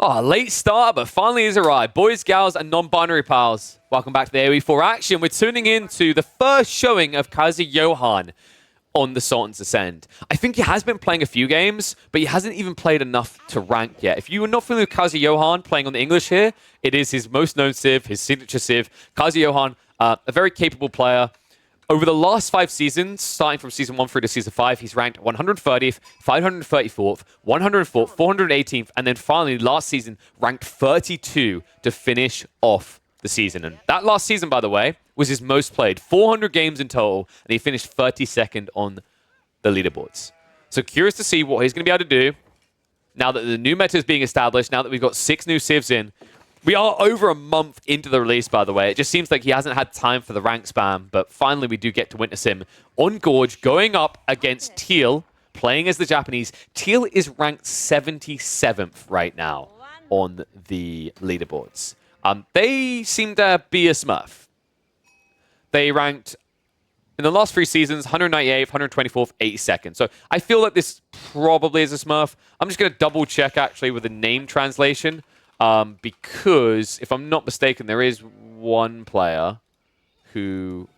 Oh, late start, but finally has arrived. Boys, gals, and non-binary pals. Welcome back to the AoE4 action. We're tuning in to the first showing of Kaiser Johann on the Sultan's Ascend. I think he has been playing a few games, but he hasn't even played enough to rank yet. If you are not familiar with Kaiser Johann playing on the English here, it is his most known civ, his signature civ. Kaiser Johann, a very capable player. Over the last 5 seasons, starting from Season 1 through to Season 5, he's ranked 130th, 534th, 104th, 418th, and then finally, last season, ranked 32 to finish off the season. And that last season, by the way, was his most played. 400 games in total, and he finished 32nd on the leaderboards. So curious to see what he's going to be able to do now that the new meta is being established, now that we've got 6 new civs in. We are over a month into the release, by the way. It just seems like he hasn't had time for the rank spam, but finally we do get to witness him on Gorge, going up against Teal, playing as the Japanese. Teal is ranked 77th right now on the leaderboards. They seem to be a smurf. They ranked, in the last 3 seasons, 198th, 124th, 82nd. So I feel like this probably is a smurf. I'm just going to double check, actually, with the name translation. Because, if I'm not mistaken, there is one player who...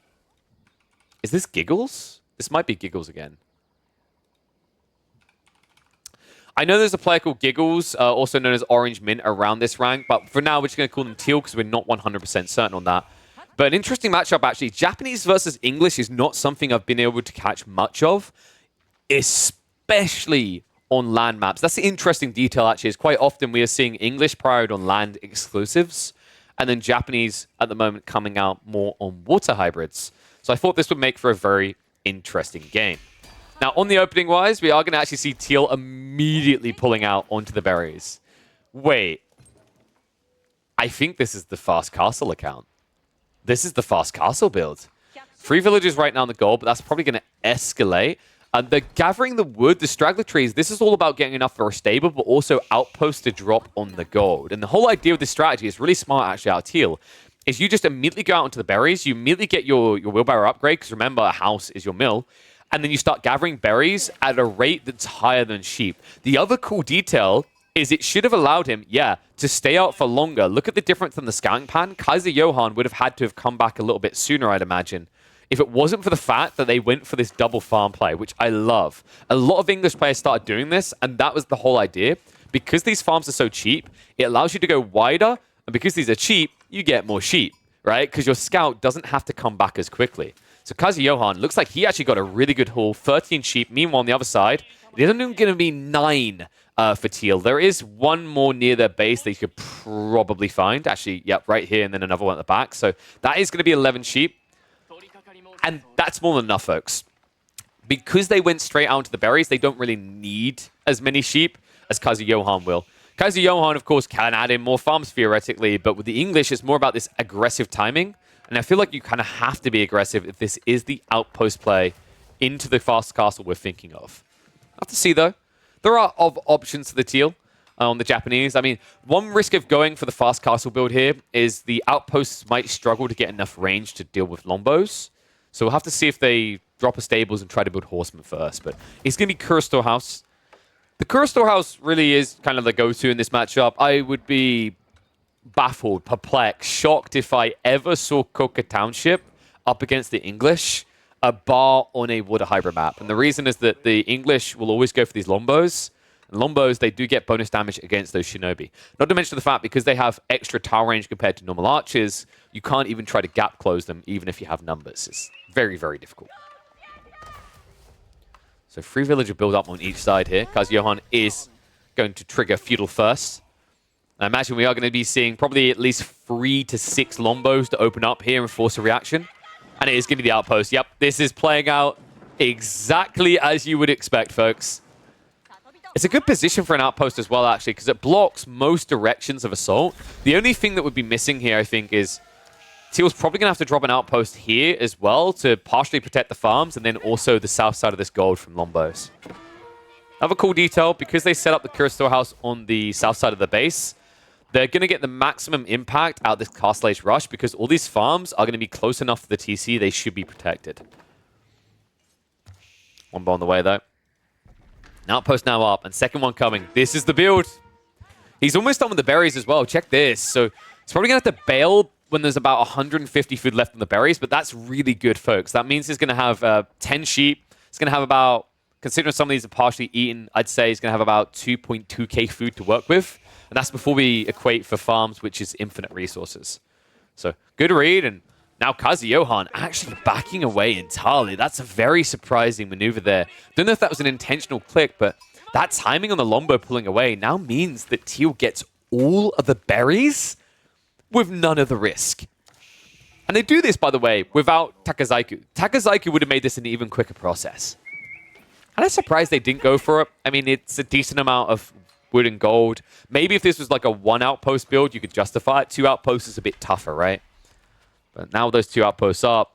Is this Giggles? This might be Giggles again. I know there's a player called Giggles, also known as Orange Mint, around this rank, but for now we're just going to call them Teal because we're not 100% certain on that. But an interesting matchup, actually. Japanese versus English is not something I've been able to catch much of, especially on land maps. That's the interesting detail, actually, is quite often we are seeing English priored on land exclusives, and then Japanese at the moment coming out more on water hybrids. So I thought this would make for a very interesting game. Now, on the opening wise, we are going to actually see Teal immediately pulling out onto the berries. Wait. I think this is the Fast Castle account. This is the Fast Castle build. 3 villages right now on the goal, but that's probably going to escalate. They're gathering the wood, the straggler trees. This is all about getting enough for a stable, but also outposts to drop on the gold. And the whole idea of this strategy is really smart, actually, out of Teal, is you just immediately go out into the berries, you immediately get your wheelbarrow upgrade, because remember, a house is your mill, and then you start gathering berries at a rate that's higher than sheep. The other cool detail is it should have allowed him, to stay out for longer. Look at the difference in the scouting pan. Kaiser Johann would have had to have come back a little bit sooner, I'd imagine, if it wasn't for the fact that they went for this double farm play, which I love. A lot of English players started doing this, and that was the whole idea. Because these farms are so cheap, it allows you to go wider, and because these are cheap, you get more sheep, right? Because your scout doesn't have to come back as quickly. So Kaiser Johann looks like he actually got a really good haul, 13 sheep. Meanwhile, on the other side, it isn't even going to be 9 for Teal. There is one more near their base that you could probably find. Actually, yep, right here, and then another one at the back. So that is going to be 11 sheep. And that's more than enough, folks. Because they went straight out into the berries, they don't really need as many sheep as Kaiser Johann will. Kaiser Johann, of course, can add in more farms theoretically, but with the English, it's more about this aggressive timing. And I feel like you kind of have to be aggressive if this is the outpost play into the fast castle we're thinking of. I'll have to see, though. There are options to the Teal on the Japanese. I mean, one risk of going for the fast castle build here is the outposts might struggle to get enough range to deal with longbows. So we'll have to see if they drop a stables and try to build horsemen first. But it's going to be Kura Storehouse. The Kura Storehouse really is kind of the go-to in this matchup. I would be baffled, perplexed, shocked if I ever saw Koka Township up against the English, a bar on a water hybrid map. And the reason is that the English will always go for these longbows. And longbows, they do get bonus damage against those shinobi. Not to mention the fact, because they have extra tower range compared to normal archers, you can't even try to gap close them, even if you have numbers. It's very, very difficult. So 3 villager build up on each side here. Kaiser Johann is going to trigger feudal first. I imagine we are going to be seeing probably at least 3 to 6 longbows to open up here and force a reaction. And it is going to be the outpost. Yep, this is playing out exactly as you would expect, folks. It's a good position for an outpost as well, actually, because it blocks most directions of assault. The only thing that would be missing here, I think, is Teal's probably going to have to drop an outpost here as well to partially protect the farms, and then also the south side of this gold from longbows. Another cool detail, because they set up the Kura Storehouse on the south side of the base, they're going to get the maximum impact out of this Castle Age rush, because all these farms are going to be close enough to the TC, they should be protected. One ball on the way, though. An outpost now up, and second one coming. This is the build. He's almost done with the berries as well. Check this. So he's probably going to have to bail when there's about 150 food left on the berries, but that's really good, folks. That means he's going to have 10 sheep. He's going to have about, considering some of these are partially eaten, I'd say he's going to have about 2.2k food to work with. And that's before we equate for farms, which is infinite resources. So good read. And now Kaiser Johann actually backing away entirely. That's a very surprising maneuver there. Don't know if that was an intentional click, but that timing on the Lombo pulling away now means that Teal gets all of the berries with none of the risk. And they do this, by the way, without Takazaiku. Takazaiku would have made this an even quicker process. And I'm surprised they didn't go for it. I mean, it's a decent amount of wood and gold. Maybe if this was like a 1 outpost build, you could justify it. 2 outposts is a bit tougher, right? But now those 2 outposts up,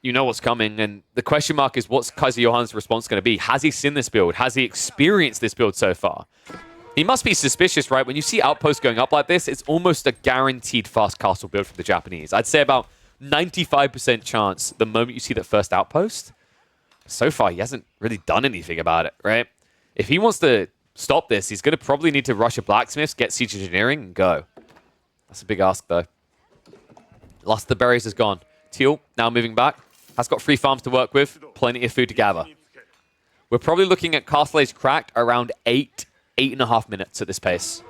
you know what's coming. And the question mark is, what's Kaiser Johann's response going to be? Has he seen this build? Has he experienced this build so far? He must be suspicious, right? When you see outposts going up like this, it's almost a guaranteed fast castle build for the Japanese. I'd say about 95% chance the moment you see that first outpost. So far, he hasn't really done anything about it, right? If he wants to stop this, he's going to probably need to rush a blacksmiths, get siege engineering, and go. That's a big ask, though. Last of the berries is gone. Teal, now moving back, has got 3 farms to work with, plenty of food to gather. We're probably looking at Castle Age cracked around 8.5 minutes at this pace,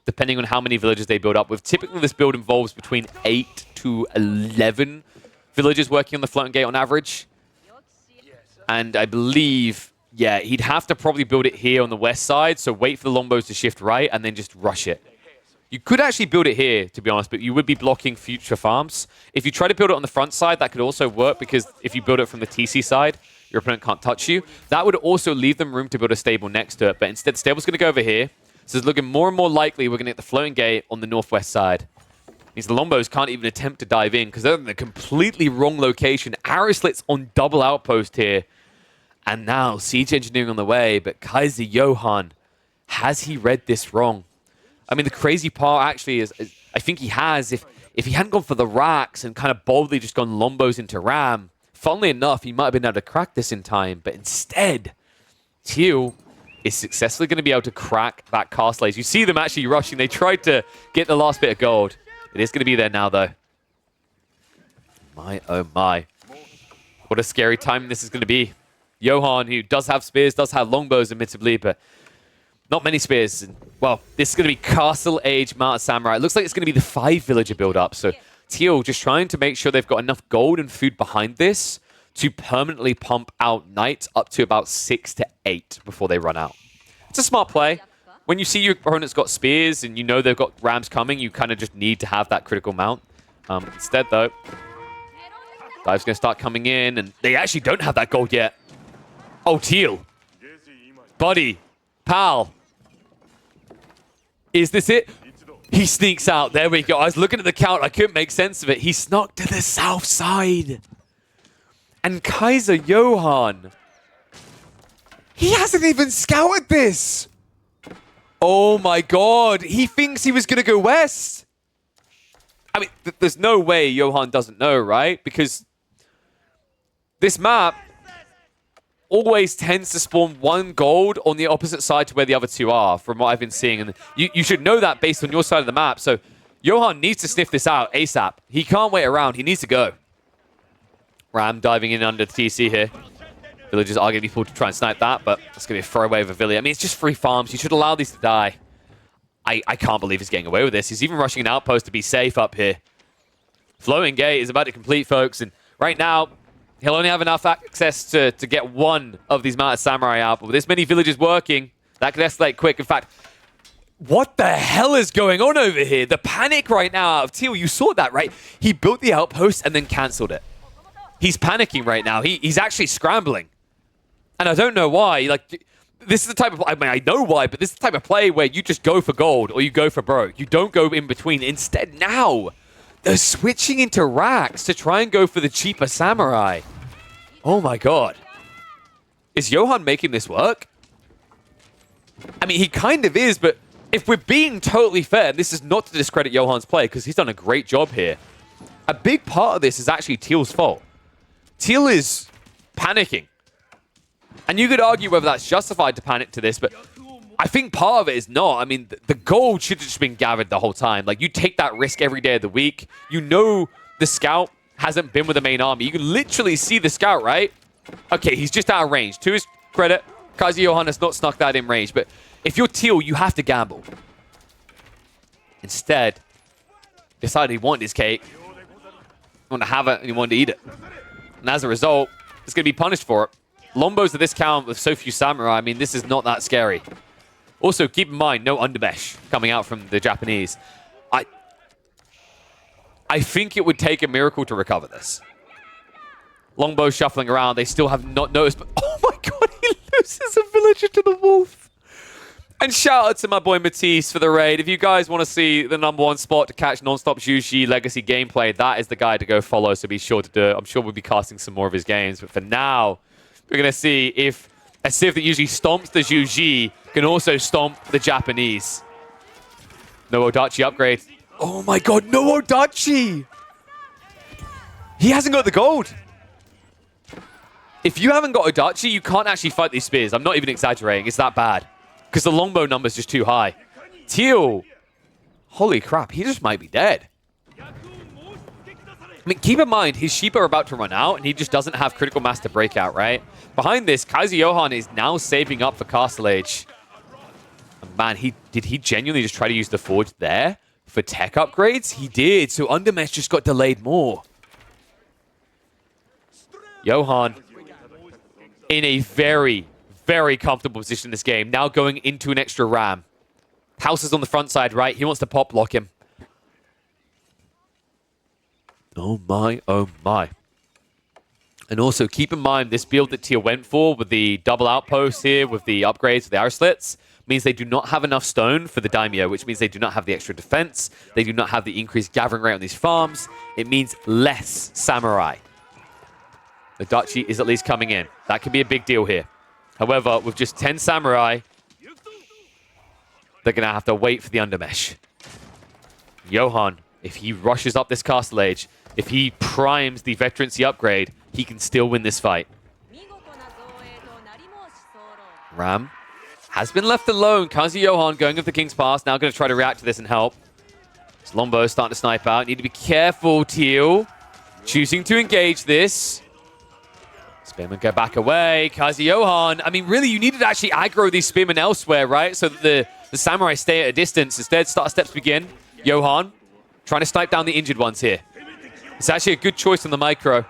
depending on how many villages they build up with. Typically, this build involves between 8 to 11 villagers working on the floating gate on average. And I believe, yeah, he'd have to probably build it here on the west side, so wait for the Lombos to shift right and then just rush it. You could actually build it here, to be honest, but you would be blocking future farms. If you try to build it on the front side, that could also work, because if you build it from the TC side, your opponent can't touch you. That would also leave them room to build a stable next to it, but instead, the stable's going to go over here. So it's looking more and more likely we're going to get the floating gate on the northwest side. Means the Lombos can't even attempt to dive in, because they're in the completely wrong location. Arrow slits on double outpost here. And now, siege engineering on the way, but Kaiser Johann, has he read this wrong? I mean, the crazy part actually is I think he has. If he hadn't gone for the racks and kind of boldly just gone Lombos into Ram, funnily enough, he might have been able to crack this in time. But instead, Teal is successfully going to be able to crack that castle age. You see them actually rushing. They tried to get the last bit of gold. It is going to be there now, though. My, oh my. What a scary time this is going to be. Johann, who does have spears, does have longbows, admittedly, but not many spears. And, well, this is going to be Castle Age Mounted Samurai. It looks like it's going to be the 5-villager build-up. So Teal just trying to make sure they've got enough gold and food behind this to permanently pump out knights up to about 6 to 8 before they run out. It's a smart play. When you see your opponent's got spears and you know they've got rams coming, you kind of just need to have that critical mount. Instead, though, dive's going to start coming in, and they actually don't have that gold yet. Oh, Teal. Buddy. Pal. Is this it? He sneaks out. There we go. I was looking at the count. I couldn't make sense of it. He snuck to the south side. And Kaiser Johann, he hasn't even scouted this. Oh my god. He thinks he was going to go west. I mean, there's no way Johann doesn't know, right? Because this map always tends to spawn 1 gold on the opposite side to where the other 2 are, from what I've been seeing. And you should know that based on your side of the map. So Johann needs to sniff this out ASAP. He can't wait around. He needs to go. Ram diving in under the TC here. Villagers are going to be pulled to try and snipe that, but that's going to be a throwaway of a village. I mean, it's just 3 farms. You should allow these to die. I can't believe he's getting away with this. He's even rushing an outpost to be safe up here. Flowing Gate is about to complete, folks. And right now, he'll only have enough access to get 1 of these Mounted Samurai out. But with this many villages working, that could escalate quick. In fact, what the hell is going on over here? The panic right now out of Teal. You saw that, right? He built the outpost and then cancelled it. He's panicking right now. He's actually scrambling. And I don't know why. Like, this is the type of... I mean, I know why, but this is the type of play where you just go for gold or you go for broke. You don't go in between. Instead, now, they're switching into racks to try and go for the cheaper samurai. Oh my god. Is Johann making this work? I mean, he kind of is, but if we're being totally fair, this is not to discredit Johann's play, because he's done a great job here. A big part of this is actually Teal's fault. Teal is panicking. And you could argue whether that's justified to panic to this, but I think part of it is not. I mean, the gold should have just been gathered the whole time. Like, you take that risk every day of the week. You know the scout hasn't been with the main army. You can literally see the scout, right? Okay, he's just out of range. To his credit, Kazi Johan has not snuck that in range. But if you're Teal, you have to gamble. Instead, decided he wanted his cake. He wanted to have it and he wanted to eat it. And as a result, he's going to be punished for it. Lombos at this count with so few samurai, I mean, this is not that scary. Also, keep in mind, no undermesh coming out from the Japanese. I think it would take a miracle to recover this. Longbow shuffling around. They still have not noticed, but oh my god, he loses a villager to the wolf. And shout out to my boy Matisse for the raid. If you guys want to see the #1 spot to catch non-stop Juji Legacy gameplay, that is the guy to go follow, so be sure to do it. I'm sure we'll be casting some more of his games, but for now, we're going to see if a Civ that usually stomps the Juji can also stomp the Japanese. No Odachi upgrade. Oh my god, no Odachi! He hasn't got the gold. If you haven't got Odachi, you can't actually fight these spears. I'm not even exaggerating. It's that bad. Because the longbow number is just too high. Teal. Holy crap, he just might be dead. I mean, keep in mind, his sheep are about to run out, and he just doesn't have critical mass to break out, right? Behind this, Kazi Johan is now saving up for Castle Age. And man, did he genuinely just try to use the forge there for tech upgrades? He did, so Undermesh just got delayed more. Johan in a very, very comfortable position in this game. Now going into an extra ram. House is on the front side, right? He wants to pop block him. Oh my, oh my. And also keep in mind this build that Teal went for with the double outpost here, with the upgrades for the arrow slits, means they do not have enough stone for the daimyo, which means they do not have the extra defense. They do not have the increased gathering rate on these farms. It means less samurai. The Dachi is at least coming in. That could be a big deal here. However, with just 10 samurai, they're going to have to wait for the undermesh. Johan, if he rushes up this Castle Age, if he primes the veterancy upgrade, he can still win this fight. Ram has been left alone. Kazi Johan going with the King's Pass, now going to try to react to this and help. Lombo starting to snipe out. Need to be careful, Teal. Choosing to engage this. Spearmen go back away. Kazi Johan. I mean, really, you needed to actually aggro these spearmen elsewhere, right? So that the samurai stay at a distance. Instead, start steps begin. Johan trying to snipe down the injured ones here. It's actually a good choice on the micro.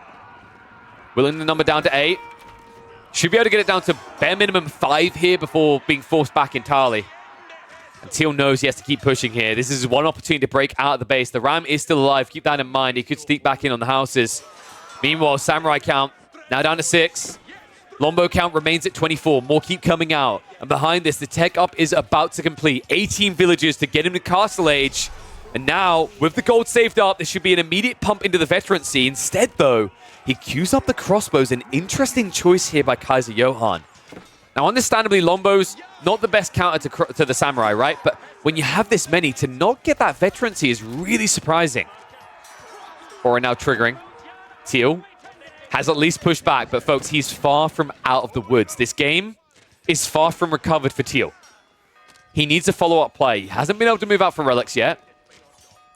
Willing the number down to 8. Should be able to get it down to bare minimum 5 here before being forced back entirely. And Teal knows he has to keep pushing here. This is one opportunity to break out of the base. The Ram is still alive. Keep that in mind. He could sneak back in on the houses. Meanwhile, samurai count now down to 6. Lombo count remains at 24. More keep coming out. And behind this, the tech up is about to complete. 18 villages to get him to Castle Age. And now, with the gold saved up, there should be an immediate pump into the veterancy. Instead, though, he queues up the crossbows. An interesting choice here by Kazi Johan. Now, understandably, Lombo's not the best counter to the samurai, right? But when you have this many, to not get that veterancy is really surprising. Aura now triggering. Teal has at least pushed back, but folks, he's far from out of the woods. This game is far from recovered for Teal. He needs a follow-up play. He hasn't been able to move out for relics yet.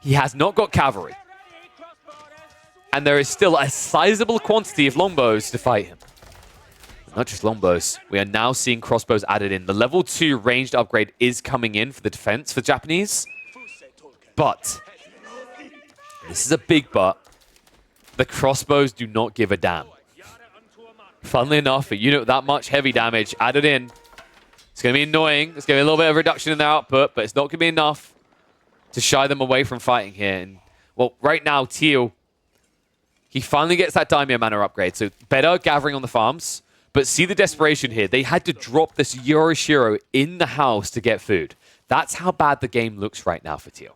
He has not got cavalry. And there is still a sizable quantity of longbows to fight him. Not just longbows. We are now seeing crossbows added in. The level 2 ranged upgrade is coming in for the defense for the Japanese. But, this is a big but, the crossbows do not give a damn. Funnily enough, a unit with that much heavy damage added in, it's going to be annoying. It's going to be a little bit of a reduction in their output, but it's not going to be enough to shy them away from fighting here. And, well, right now, Teal, he finally gets that daimyo mana upgrade. So better gathering on the farms. But see the desperation here. They had to drop this Yorishiro in the house to get food. That's how bad the game looks right now for Teal.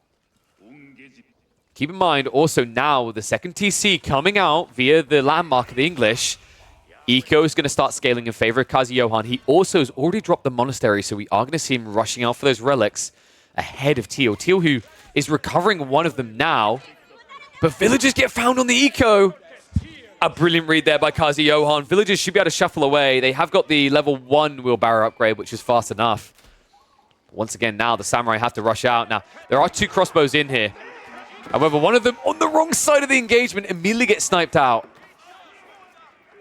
Keep in mind, also now, the second TC coming out via the landmark of the English. Eco is going to start scaling in favor of Kazi Johan. He also has already dropped the monastery, so we are going to see him rushing out for those relics ahead of Teal. Teal, who is recovering one of them now. But villagers get found on the Eco. A brilliant read there by Kazi Johan. Villagers should be able to shuffle away. They have got the level 1 wheelbarrow upgrade, which is fast enough. Once again, now the samurai have to rush out. Now, there are 2 crossbows in here. However, one of them on the wrong side of the engagement immediately gets sniped out.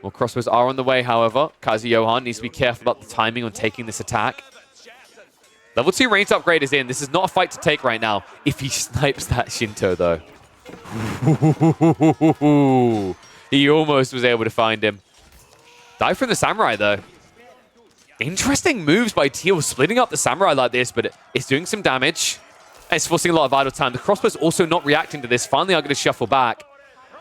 More crossbows are on the way, however. Kaiser Johann needs to be careful about the timing on taking this attack. Level 2 range upgrade is in. This is not a fight to take right now. If he snipes that Shinto, though. He almost was able to find him. Dive from the samurai, though. Interesting moves by Teal, splitting up the samurai like this, but it's doing some damage. And it's forcing a lot of idle time. The crossbow's also not reacting to this. Finally, I'm going to shuffle back.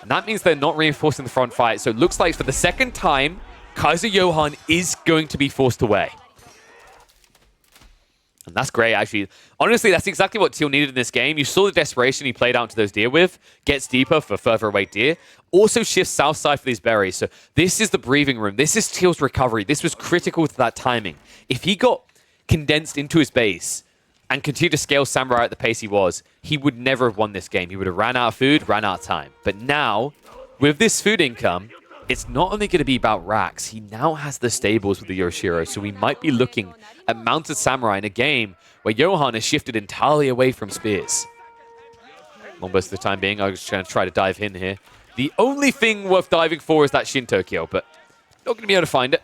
And that means they're not reinforcing the front fight. So it looks like for the second time, Kaiser Johann is going to be forced away. And that's great, actually. Honestly, that's exactly what Teal needed in this game. You saw the desperation he played out into those deer with. Gets deeper for further away deer. Also shifts south side for these berries. So this is the breathing room. This is Teal's recovery. This was critical to that timing. If he got condensed into his base and continued to scale Samurai at the pace he was, he would never have won this game. He would have ran out of food, ran out of time. But now, with this food income, it's not only going to be about racks. He now has the stables with the Yoshiro, so we might be looking at Mounted Samurai in a game where Johann has shifted entirely away from spears. Longbows for the time being. I'm just going to try to dive in here. The only thing worth diving for is that Shinto kill, but not going to be able to find it.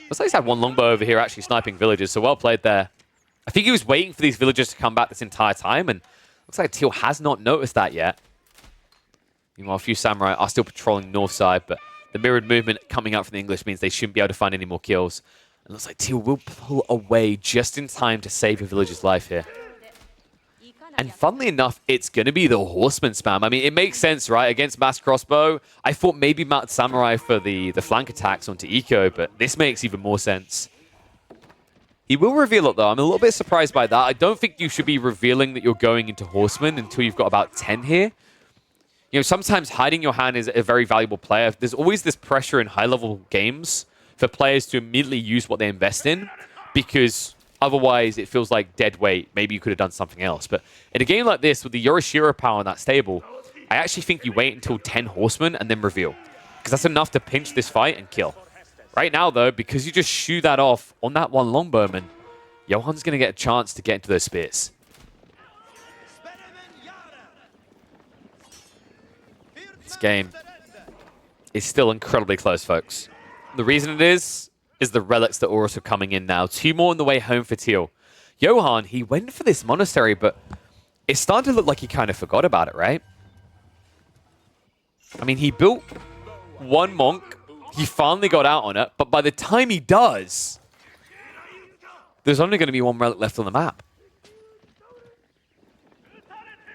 Looks like he's had one longbow over here actually sniping villagers, so well played there. I think he was waiting for these villagers to come back this entire time, and looks like Teal has not noticed that yet. Meanwhile, a few samurai are still patrolling north side, but the mirrored movement coming out from the English means they shouldn't be able to find any more kills. And looks like Teal will pull away just in time to save a villager's life here. And funnily enough, it's going to be the horseman spam. I mean, it makes sense, right? Against mass crossbow, I thought maybe Mounted Samurai for the flank attacks onto Eco, but this makes even more sense. He will reveal it, though. I'm a little bit surprised by that. I don't think you should be revealing that you're going into horseman until you've got about 10 here. You know, sometimes hiding your hand is a very valuable player. There's always this pressure in high-level games for players to immediately use what they invest in, because otherwise it feels like dead weight. Maybe you could have done something else. But in a game like this, with the Yorishiro power in that stable, I actually think you wait until 10 horsemen and then reveal, because that's enough to pinch this fight and kill. Right now, though, because you just shoot that off on that one longbowman, Johann's going to get a chance to get into those spears. This game is still incredibly close, folks. The reason it is the relics that are also coming in now. 2 more on the way home for Teal. Johann, he went for this monastery, but it's starting to look like he kind of forgot about it, right? I mean, he built 1 monk. He finally got out on it, but by the time he does, there's only going to be 1 relic left on the map.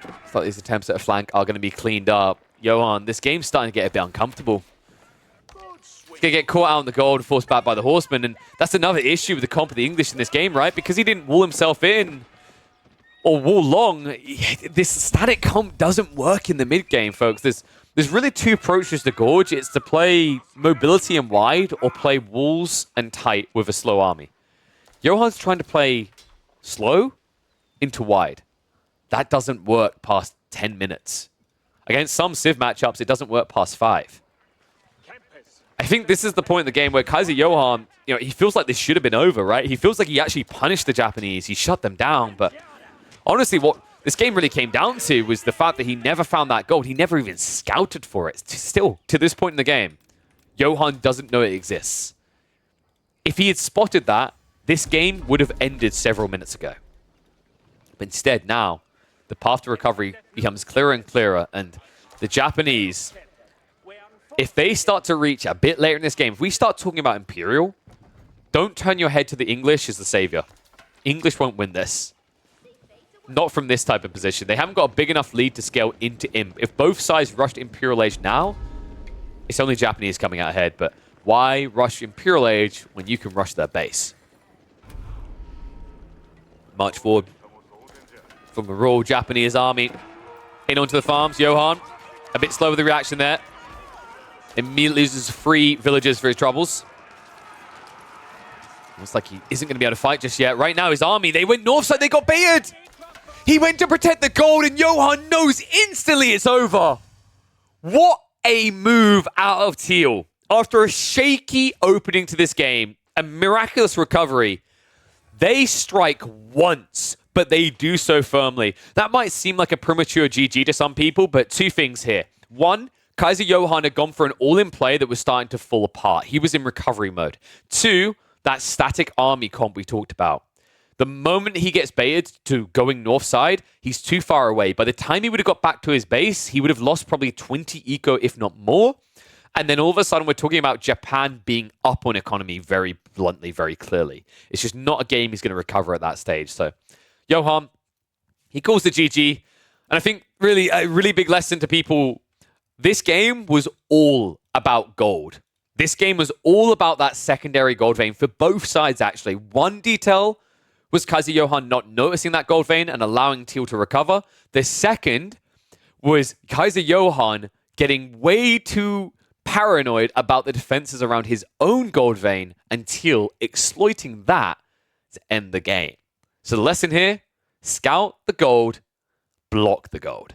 I thought these attempts at a flank are going to be cleaned up. Johann, this game's starting to get a bit uncomfortable. He's going to get caught out in the gold, forced back by the horseman, and that's another issue with the comp of the English in this game, right? Because he didn't wall himself in, or wall long, this static comp doesn't work in the mid-game, folks. There's really 2 approaches to Gorge. It's to play mobility and wide, or play walls and tight with a slow army. Johann's trying to play slow into wide. That doesn't work past 10 minutes. Against some Civ matchups, it doesn't work past 5. I think this is the point in the game where Kaiser Johann, you know, he feels like this should have been over, right? He feels like he actually punished the Japanese. He shut them down. But honestly, what this game really came down to was the fact that he never found that gold. He never even scouted for it. Still, to this point in the game, Johann doesn't know it exists. If he had spotted that, this game would have ended several minutes ago. But instead, now, the path to recovery becomes clearer and clearer, and the Japanese, if they start to reach a bit later in this game, if we start talking about Imperial, don't turn your head to the English as the savior. English won't win this. Not from this type of position. They haven't got a big enough lead to scale into Imp. If both sides rushed Imperial Age now, it's only Japanese coming out ahead, but why rush Imperial Age when you can rush their base? March forward from the Royal Japanese Army in onto the farms. Johann, a bit slow with the reaction there. Immediately loses 3 villagers for his troubles. Looks like he isn't going to be able to fight just yet. Right now, his army, they went north side, they got baited. He went to protect the gold, and Johann knows instantly it's over. What a move out of Teal. After a shaky opening to this game, a miraculous recovery, They strike once, but they do so firmly. That might seem like a premature GG to some people, but two things here. One, Kaiser Johann had gone for an all-in play that was starting to fall apart. He was in recovery mode. Two, that static army comp we talked about. The moment he gets baited to going north side, he's too far away. By the time he would have got back to his base, he would have lost probably 20 eco, if not more. And then all of a sudden, we're talking about Japan being up on economy very bluntly, very clearly. It's just not a game he's going to recover at that stage. So, Johann, he calls the GG. And I think really a really big lesson to people, this game was all about gold. This game was all about that secondary gold vein for both sides, actually. One detail was Kaiser Johann not noticing that gold vein and allowing Teal to recover. The second was Kaiser Johann getting way too paranoid about the defenses around his own gold vein and Teal exploiting that to end the game. So the lesson here, scout the gold, block the gold.